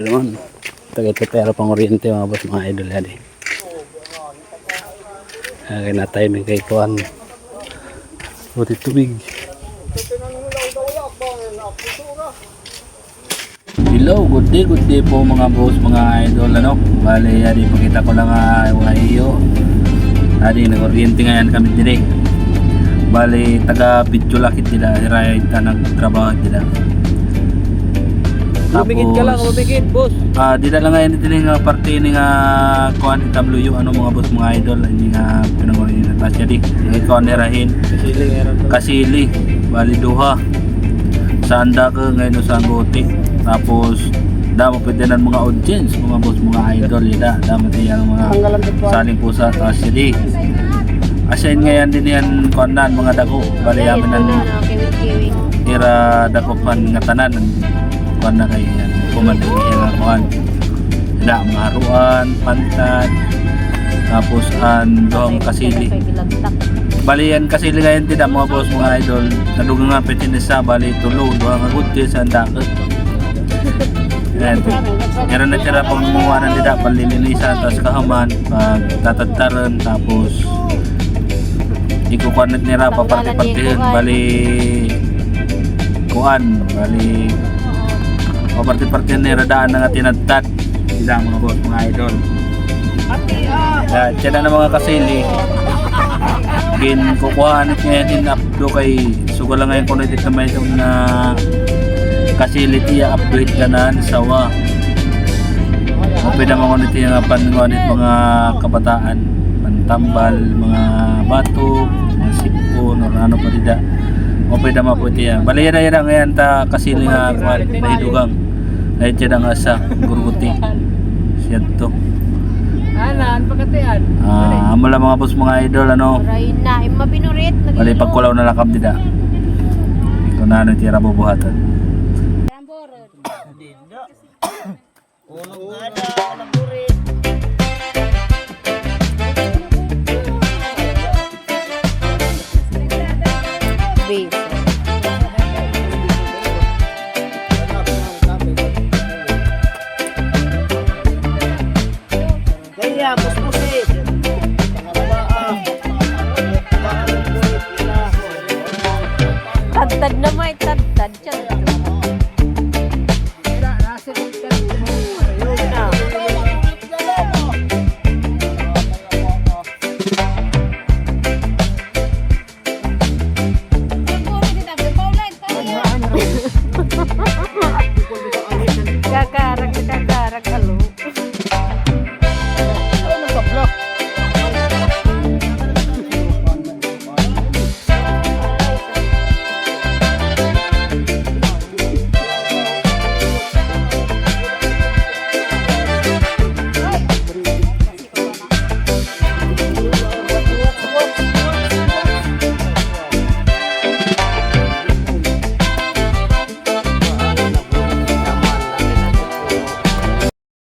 Naman, tagay-pera pang oriente mga boss, mga idol yan eh. Kaya na tayo ng kaikuan. Buti tubig. Hello, good day po mga boss, mga idol. Ano? Bale, yari, pakita ko lang mga iyo. Yari, nag-oriente ngayon kami din eh. Bale, taga-video lakit nila, right na nagtrabaho nila. Lumikit ka lang, lumikit, boss. Di na lang ngayon ito nga parte ni nga kuhan WU ano mga boss, mga idol, hindi nga pinangunin na tas jadi kuhan nirahin kasili bali duha sa anda ka ngayon sa Angote, tapos damo pwede na mga audience mga boss, mga idol ida damo tiyang mga saling pusa tas jadi asin ngayon din yan kuhan na mga dako bali yamin ng ira dako pan nga tanan kuhan na kayo yan kumandang yung kuhan sila maruan, pantat tapos an doong kasili bali yan kasili ngayon tidak mga boss, mga idol nadugang nga petinisa bali tulo doang nga gudti sa andakot yan meron na tira pang muwanan tidak panlilinisa tapos kahaman pag tatagtaran tapos ikukuanat nila paparte-partihin bali kuhan bali paparte-partihin nila daan na nga tinagtat sila mga boss, mga idol. Siya na mga kasili kukuhaan ngayon din updo kay sugo lang ngayon connected na may itong na kasili tiya update ka na sawa pwede mga connected yung pangunit mga kabataan pantambal, mga bato mga sipon o ano pa dida o pwede maputi yan bali yan na ngayon ta kasili nga nahidugang kahit siya nga sa gurguti siya to Anan, pagkatian. Amo lang mga boss, mga idol ano Ray na, mabinurit. bali pagkulaw na lakab dida ito na ano tira bubuhatan Base. Kaya, puspusin. Tadtad na may tadtad siya.